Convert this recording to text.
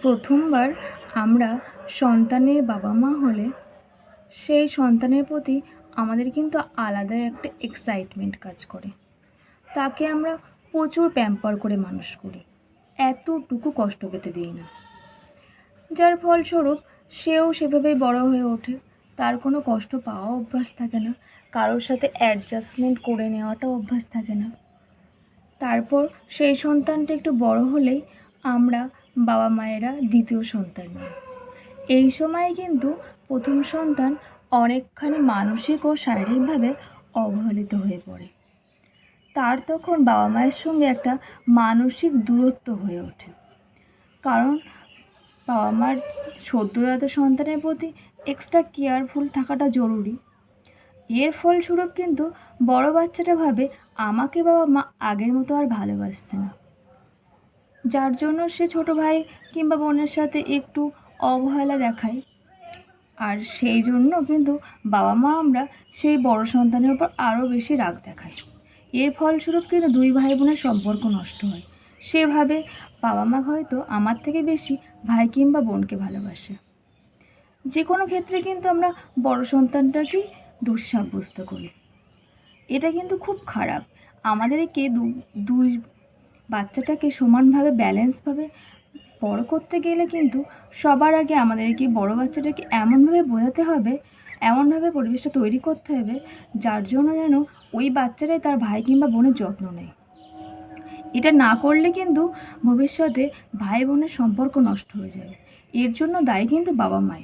প্রথমবার আমরা সন্তানের বাবা মা হলে সেই সন্তানের প্রতি আমাদের কিন্তু আলাদাই একটা এক্সাইটমেন্ট কাজ করে। তাকে আমরা প্রচুর প্যাম্পার করে মানুষ করি, এতটুকু কষ্ট পেতে দিই না, যার ফলস্বরূপ সেও সেভাবেই বড় হয়ে ওঠে। তার কোনো কষ্ট পাওয়া অভ্যাস থাকে না, কারোর সাথে অ্যাডজাস্টমেন্ট করে নেওয়াটাও অভ্যাস থাকে না। তারপর সেই সন্তানটা একটু বড় হলেই আমরা বাবা মায়েরা দ্বিতীয় সন্তান নিই। এই সময়ে কিন্তু প্রথম সন্তান অনেকখানি মানসিক ও শারীরিকভাবে অবহেলিত হয়ে পড়ে। তার তখন বাবা মায়ের সঙ্গে একটা মানসিক দূরত্ব হয়ে ওঠে, কারণ বাবা মার সদ্যোজাত সন্তানের প্রতি এক্সট্রা কেয়ারফুল থাকাটা জরুরি। এর ফলস্বরূপ কিন্তু বড় বাচ্চাটা ভাবে আমাকে বাবা মা আগের মতো আর ভালোবাসছে না, যার জন্য সে ছোট ভাই কিংবা বোনের সাথে একটু অবহেলা দেখায়। আর সেই জন্য কিন্তু বাবা মা আমরা সেই বড় সন্তানের উপর আরও বেশি রাগ দেখাই। এর ফলস্বরূপ কিন্তু দুই ভাই বোনের সম্পর্ক নষ্ট হয়। সেভাবে বাবা মা হয়তো আমার থেকে বেশি ভাই কিংবা বোনকে ভালোবাসে। যে কোনো ক্ষেত্রে কিন্তু আমরা বড় সন্তানটাকেই দোষী সাব্যস্ত করি। এটা কিন্তু খুব খারাপ। আমাদেরকে দুই বাচ্চাটাকে সমানভাবে ব্যালেন্সভাবে বড় করতে গেলে কিন্তু সবার আগে আমাদেরকে বড় বাচ্চাটাকে এমনভাবে বোঝাতে হবে, এমনভাবে পরিবেশটা তৈরি করতে হবে যার জন্য যেন ওই বাচ্চাটাই তার ভাই কিংবা বোনের যত্ন নেয়। এটা না করলে কিন্তু ভবিষ্যতে ভাই বোনের সম্পর্ক নষ্ট হয়ে যাবে। এর জন্য দায়ী কিন্তু বাবা মাই।